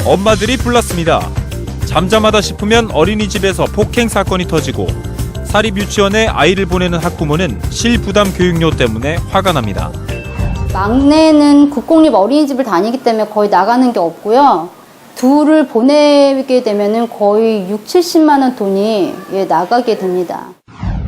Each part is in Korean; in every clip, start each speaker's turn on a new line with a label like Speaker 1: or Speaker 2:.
Speaker 1: 엄마들이 불났습니다. 잠잠하다 싶으면 어린이집에서 폭행 사건이 터지고 사립유치원에 아이를 보내는 학부모는 실부담 교육료 때문에 화가 납니다.
Speaker 2: 막내는 국공립 어린이집을 다니기 때문에 거의 나가는 게 없고요. 둘을 보내게 되면 거의 6, 70만 원 돈이 나가게 됩니다.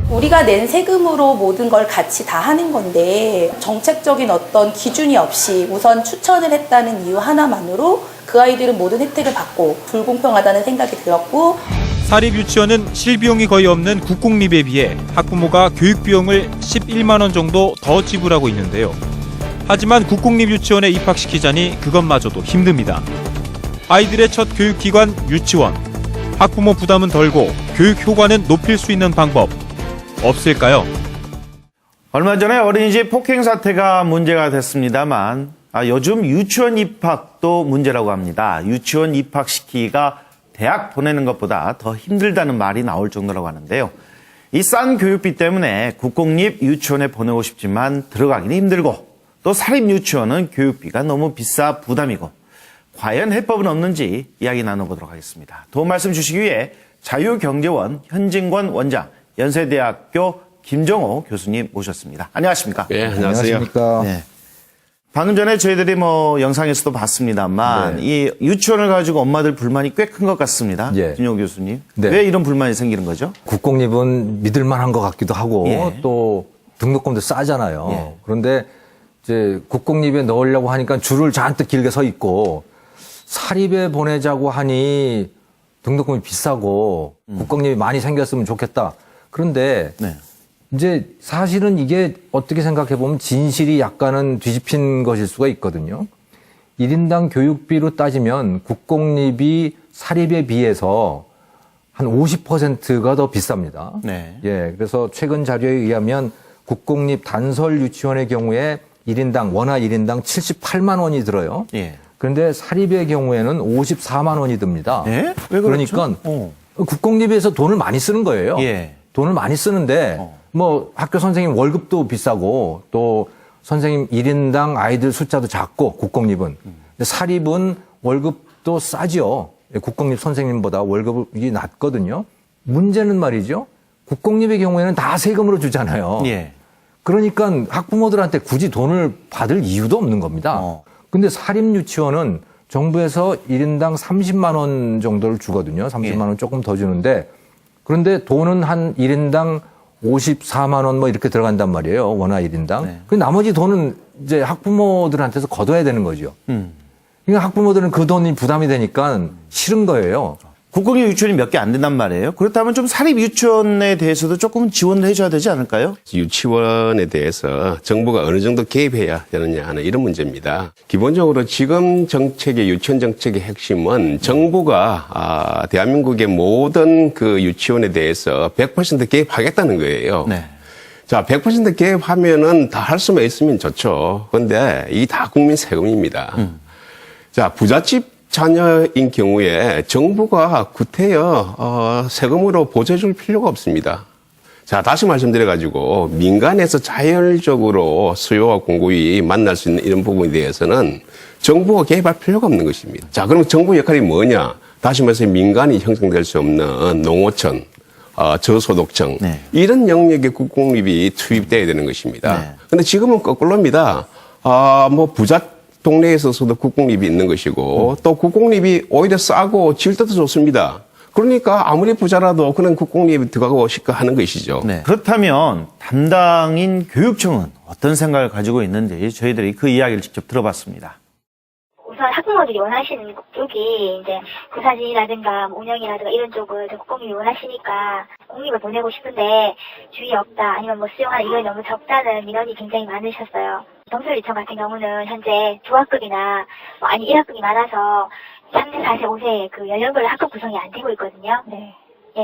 Speaker 3: 우리가 낸 세금으로 모든 걸 같이 다 하는 건데 정책적인 어떤 기준이 없이 우선 추천을 했다는 이유 하나만으로 그 아이들은 모든 혜택을 받고 불공평하다는 생각이 들었고,
Speaker 1: 사립유치원은 실비용이 거의 없는 국공립에 비해 학부모가 교육비용을 11만 원 정도 더 지불하고 있는데요. 하지만 국공립 유치원에 입학시키자니 그것마저도 힘듭니다. 아이들의 첫 교육기관 유치원, 학부모 부담은 덜고 교육 효과는 높일 수 있는 방법 없을까요?
Speaker 4: 얼마 전에 어린이집 폭행 사태가 문제가 됐습니다만 요즘 유치원 입학도 문제라고 합니다. 유치원 입학시키기가 대학 보내는 것보다 더 힘들다는 말이 나올 정도라고 하는데요. 이 싼 교육비 때문에 국공립 유치원에 보내고 싶지만 들어가기는 힘들고, 또 사립유치원은 교육비가 너무 비싸 부담이고, 과연 해법은 없는지 이야기 나눠보도록 하겠습니다. 도움 말씀 주시기 위해 자유경제원 현진권 원장, 연세대학교 김정호 교수님 모셨습니다. 안녕하십니까?
Speaker 5: 네, 안녕하세요.
Speaker 4: 네. 방금 전에 저희들이 영상에서도 봤습니다만, 이 유치원을 가지고 엄마들 불만이 꽤 큰 것 같습니다. 김정호 교수님.
Speaker 6: 네.
Speaker 4: 왜 이런 불만이 생기는 거죠?
Speaker 6: 국공립은 믿을만한 것 같기도 하고 또 등록금도 싸잖아요. 그런데 이제 국공립에 넣으려고 하니까 줄을 잔뜩 길게 서 있고, 사립에 보내자고 하니 등록금이 비싸고 국공립이 많이 생겼으면 좋겠다. 그런데 이제 사실은 이게 어떻게 생각해 보면 진실이 약간은 뒤집힌 것일 수가 있거든요. 1인당 교육비로 따지면 국공립이 사립에 비해서 한 50%가 더 비쌉니다. 그래서 최근 자료에 의하면 국공립 단설 유치원의 경우에 원화 1인당 78만 원이 들어요. 그런데 사립의 경우에는 54만 원이 듭니다.
Speaker 4: 왜 그렇죠?
Speaker 6: 그러니까 국공립에서 돈을 많이 쓰는 거예요. 돈을 많이 쓰는데 학교 선생님 월급도 비싸고 또 선생님 1인당 아이들 숫자도 작고 국공립은. 근데 사립은 월급도 싸죠. 국공립 선생님보다 월급이 낮거든요. 문제는 말이죠. 국공립의 경우에는 다 세금으로 주잖아요. 그러니까 학부모들한테 굳이 돈을 받을 이유도 없는 겁니다. 근데 사립유치원은 정부에서 1인당 30만 원 정도를 주거든요. 30만 원 조금 더 주는데, 그런데 돈은 한 1인당 54만 원 이렇게 들어간단 말이에요. 원화 1인당. 그 나머지 돈은 이제 학부모들한테서 걷어야 되는 거죠. 그러니까 학부모들은 그 돈이 부담이 되니까 싫은 거예요.
Speaker 4: 국공립 유치원이 몇 개 안 된단 말이에요. 그렇다면 좀 사립 유치원에 대해서도 조금 지원을 해줘야 되지 않을까요?
Speaker 5: 유치원에 대해서 정부가 어느 정도 개입해야 되느냐 하는 이런 문제입니다. 기본적으로 지금 정책의 유치원 정책의 핵심은 정부가 대한민국의 모든 그 유치원에 대해서 100% 개입하겠다는 거예요. 자, 100% 개입하면은 다 할 수만 있으면 좋죠. 그런데 이 다 국민 세금입니다. 자, 부잣집 자녀인 경우에 정부가 구태여 세금으로 보조해줄 필요가 없습니다. 자, 다시 말씀드려가지고 민간에서 자율적으로 수요와 공급이 만날 수 있는 이런 부분에 대해서는 정부가 개입할 필요가 없는 것입니다. 자, 그럼 정부 역할이 뭐냐? 다시 말해서 민간이 형성될 수 없는 농어촌, 저소득층 이런 영역에 국공립이 투입돼야 되는 것입니다. 근데 지금은 거꾸로입니다. 부잣 동네에 있어서도 국공립이 있는 것이고 또 국공립이 오히려 싸고 질도도 좋습니다. 그러니까 아무리 부자라도 그런 국공립에 들어가고 싶어 하는 것이죠.
Speaker 4: 그렇다면 담당인 교육청은 어떤 생각을 가지고 있는지 저희들이 그 이야기를 직접 들어봤습니다.
Speaker 7: 우선 학부모들이 원하시는 쪽이 이제 구사진이라든가 운영이라든가 이런 쪽을 국공립이 원하시니까 공립을 보내고 싶은데 주의 없다, 아니면 수용하는 인원이 너무 적다는 민원이 굉장히 많으셨어요. 동서유치원 같은 경우는 현재 조합급이나 아니 1학급이 많아서 3세, 4세, 5세 그 연령별로 학급 구성이 안 되고 있거든요.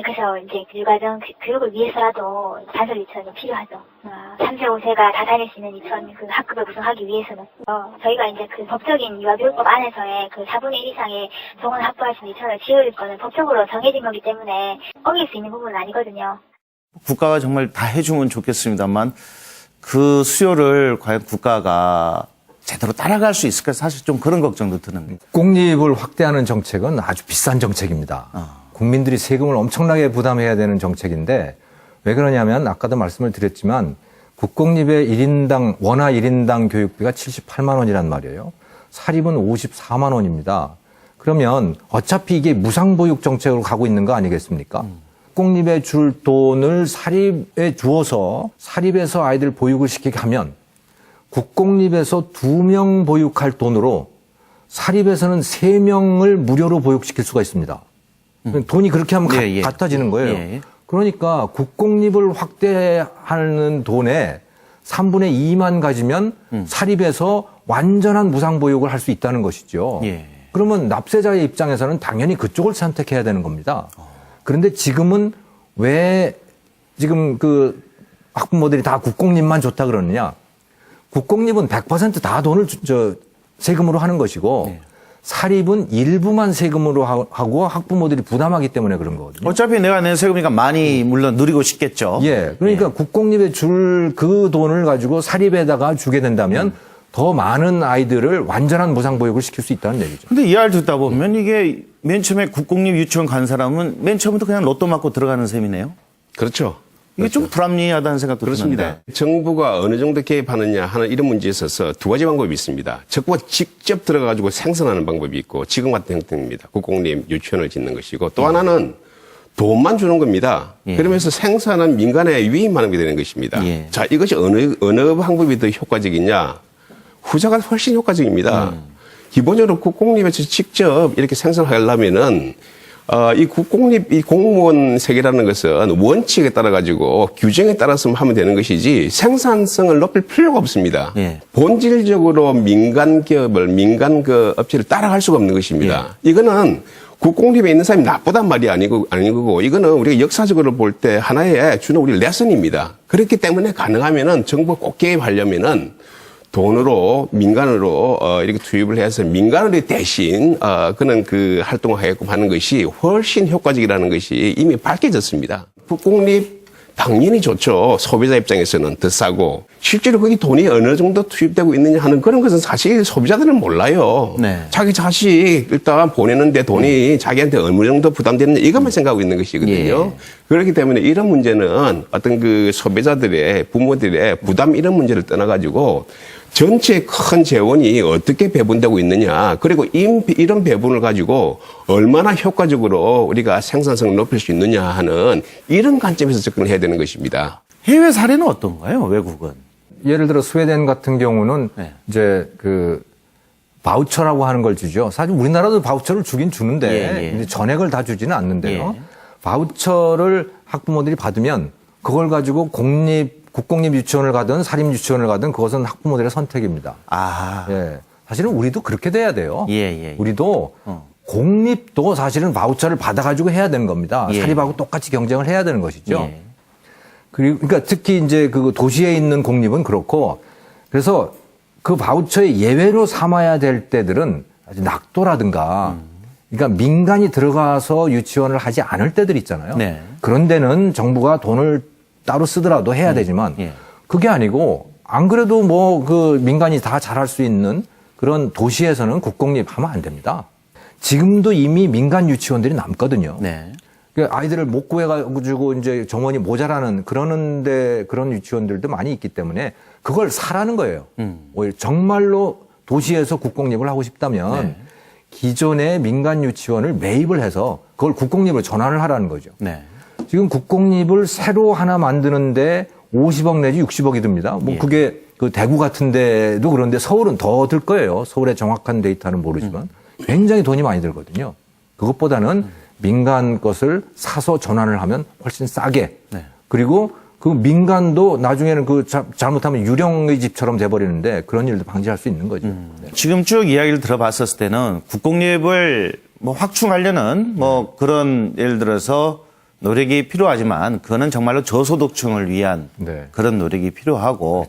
Speaker 7: 그래서 이제 유가정 교육을 위해서라도 단설 유치원이 필요하죠. 3세, 5세가 다 다닐 수 있는 유치원 그 학급을 구성하기 위해서는 저희가 이제 그 법적인 유아교육법 안에서의 그 4분의 1 이상의 정원을 확보할 수 있는 유치원을 지을 거는 법적으로 정해진 거기 때문에 어길 수 있는 부분은 아니거든요.
Speaker 4: 국가가 정말 다 해주면 좋겠습니다만 그 수요를 과연 국가가 제대로 따라갈 수 있을까 사실 좀 그런 걱정도 드는.
Speaker 6: 국공립을 확대하는 정책은 아주 비싼 정책입니다. 국민들이 세금을 엄청나게 부담해야 되는 정책인데 왜 그러냐면 아까도 말씀을 드렸지만 국공립의 1인당 원화 1인당 교육비가 78만 원이란 말이에요. 사립은 54만 원입니다. 그러면 어차피 이게 무상보육 정책으로 가고 있는 거 아니겠습니까? 국공립에 줄 돈을 사립에 주어서 사립에서 아이들 보육을 시키게 하면 국공립에서 2명 보육할 돈으로 사립에서는 3명을 무료로 보육시킬 수가 있습니다. 돈이 그렇게 하면 같아지는 거예요.
Speaker 4: 예.
Speaker 6: 그러니까 국공립을 확대하는 돈에 3분의 2만 가지면 사립에서 완전한 무상보육을 할 수 있다는 것이죠.
Speaker 4: 예.
Speaker 6: 그러면 납세자의 입장에서는 당연히 그쪽을 선택해야 되는 겁니다. 그런데 지금은 왜 지금 그 학부모들이 다 국공립만 좋다 그러느냐? 국공립은 100% 다 돈을 세금으로 하는 것이고 사립은 일부만 세금으로 하고 학부모들이 부담하기 때문에 그런 거거든요.
Speaker 4: 어차피 내가 낸 세금이니까 많이 물론 누리고 싶겠죠.
Speaker 6: 예. 그러니까 국공립에 줄 그 돈을 가지고 사립에다가 주게 된다면 더 많은 아이들을 완전한 무상보육을 시킬 수 있다는 얘기죠.
Speaker 4: 근데 이 말 듣다 보면 이게 맨 처음에 국공립 유치원 간 사람은 맨 처음부터 그냥 로또 맞고 들어가는 셈이네요.
Speaker 5: 그렇죠.
Speaker 4: 이게 좀 불합리하다는 생각도
Speaker 5: 그렇습니다.
Speaker 4: 드는데.
Speaker 5: 정부가 어느 정도 개입하느냐 하는 이런 문제에 있어서 두 가지 방법이 있습니다. 정부가 직접 들어가가지고 생산하는 방법이 있고 지금 같은 형태입니다. 국공립 유치원을 짓는 것이고 또 하나는 돈만 주는 겁니다. 그러면서 생산은 민간에 위임하는 게 되는 것입니다. 자, 이것이 어느 방법이 더 효과적이냐? 후자가 훨씬 효과적입니다. 기본적으로 국공립에서 직접 이렇게 생산하려면은 이 국공립, 이 공무원 세계라는 것은 원칙에 따라 가지고 규정에 따라서 하면 되는 것이지 생산성을 높일 필요가 없습니다. 본질적으로 민간 기업을, 민간 그 업체를 따라갈 수가 없는 것입니다. 이거는 국공립에 있는 사람이 나쁘단 말이 아니고 이거는 우리가 역사적으로 볼 때 하나의 주는 우리 레슨입니다. 그렇기 때문에 가능하면은 정부가 꼭 개입하려면은 돈으로 민간으로 이렇게 투입을 해서 민간으로 대신 그는 그 활동을 하게끔 하는 것이 훨씬 효과적이라는 것이 이미 밝혀졌습니다. 국공립 당연히 좋죠. 소비자 입장에서는 더 싸고 실제로 거기 돈이 어느 정도 투입되고 있느냐 하는 그런 것은 사실 소비자들은 몰라요. 자기 자식 일단 보내는데 돈이 자기한테 어느 정도 부담되느냐 이것만 생각하고 있는 것이거든요. 그렇기 때문에 이런 문제는 어떤 그 소비자들의 부모들의 부담 이런 문제를 떠나가지고 전체 큰 재원이 어떻게 배분되고 있느냐, 그리고 이런 배분을 가지고 얼마나 효과적으로 우리가 생산성을 높일 수 있느냐 하는 이런 관점에서 접근을 해야 되는 것입니다.
Speaker 4: 해외 사례는 어떤가요, 외국은?
Speaker 6: 예를 들어 스웨덴 같은 경우는 이제 그 바우처라고 하는 걸 주죠. 사실 우리나라도 바우처를 주긴 주는데 이제 전액을 다 주지는 않는데요. 바우처를 학부모들이 받으면 그걸 가지고 국공립 유치원을 가든 사립 유치원을 가든 그것은 학부모들의 선택입니다. 사실은 우리도 그렇게 돼야 돼요. 우리도 공립도 사실은 바우처를 받아가지고 해야 되는 겁니다. 사립하고 똑같이 경쟁을 해야 되는 것이죠. 그리고 그러니까 특히 이제 그 도시에 있는 공립은 그렇고 그래서 그 바우처의 예외로 삼아야 될 때들은 아주 낙도라든가 그러니까 민간이 들어가서 유치원을 하지 않을 때들 있잖아요. 그런 데는 정부가 돈을 따로 쓰더라도 해야 되지만 그게 아니고 안 그래도 뭐 그 민간이 다 잘할 수 있는 그런 도시에서는 국공립 하면 안 됩니다. 지금도 이미 민간 유치원들이 남거든요. 그러니까 아이들을 못 구해가지고 이제 정원이 모자라는 그러는데 그런 유치원들도 많이 있기 때문에 그걸 사라는 거예요. 정말로 도시에서 국공립을 하고 싶다면 기존의 민간 유치원을 매입을 해서 그걸 국공립으로 전환을 하라는 거죠. 지금 국공립을 새로 하나 만드는데 50억 내지 60억이 듭니다. 뭐 그게 그 대구 같은 데도 그런데 서울은 더 들 거예요. 서울의 정확한 데이터는 모르지만 굉장히 돈이 많이 들거든요. 그것보다는 민간 것을 사서 전환을 하면 훨씬 싸게 그리고 그 민간도 나중에는 그 잘못하면 유령의 집처럼 돼버리는데 그런 일도 방지할 수 있는 거죠.
Speaker 4: 지금 쭉 이야기를 들어봤었을 때는 국공립을 뭐 확충하려는 뭐 그런 예를 들어서 노력이 필요하지만 그거는 정말로 저소득층을 위한 그런 노력이 필요하고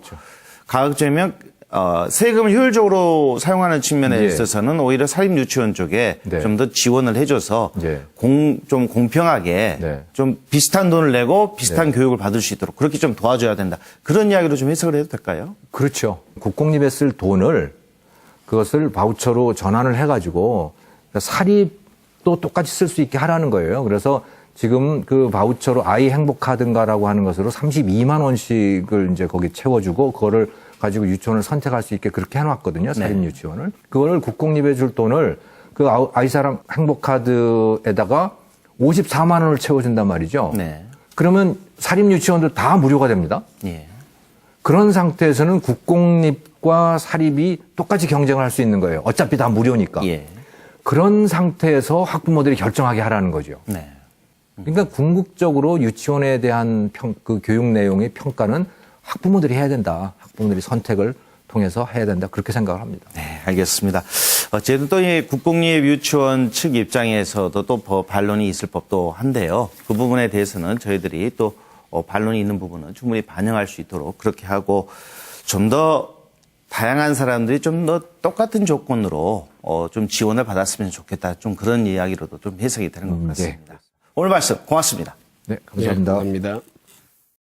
Speaker 4: 가급적이면 세금을 효율적으로 사용하는 측면에 있어서는 오히려 사립 유치원 쪽에 좀 더 지원을 해줘서 좀 공평하게 좀 비슷한 돈을 내고 비슷한 교육을 받을 수 있도록 그렇게 좀 도와줘야 된다. 그런 이야기로 좀 해석을 해도 될까요?
Speaker 6: 그렇죠. 국공립에 쓸 돈을 그것을 바우처로 전환을 해가지고 사립도 똑같이 쓸 수 있게 하라는 거예요. 그래서 지금 그 바우처로 아이 행복카드인가라고 하는 것으로 32만 원씩을 이제 거기 채워주고 그거를 가지고 유치원을 선택할 수 있게 그렇게 해놨거든요. 사립 유치원을. 그걸 국공립에 줄 돈을 그 아이사랑 행복카드에다가 54만 원을 채워준단 말이죠.
Speaker 4: 네.
Speaker 6: 그러면 사립 유치원도 다 무료가 됩니다.
Speaker 4: 예.
Speaker 6: 그런 상태에서는 국공립과 사립이 똑같이 경쟁을 할 수 있는 거예요. 어차피 다 무료니까.
Speaker 4: 예.
Speaker 6: 그런 상태에서 학부모들이 결정하게 하라는 거죠.
Speaker 4: 네.
Speaker 6: 그러니까 궁극적으로 유치원에 대한 그 교육 내용의 평가는 학부모들이 해야 된다. 학부모들이 선택을 통해서 해야 된다. 그렇게 생각을 합니다.
Speaker 4: 네, 알겠습니다. 어쨌든 또 이 국공립 유치원 측 입장에서도 또 반론이 있을 법도 한데요. 그 부분에 대해서는 저희들이 또 반론이 있는 부분은 충분히 반영할 수 있도록 그렇게 하고 좀 더 다양한 사람들이 좀 더 똑같은 조건으로 좀 지원을 받았으면 좋겠다. 좀 그런 이야기로도 좀 해석이 되는 것 같습니다.
Speaker 6: 네.
Speaker 4: 오늘 말씀 고맙습니다.
Speaker 6: 네, 감사합니다.
Speaker 5: 네, 감사합니다.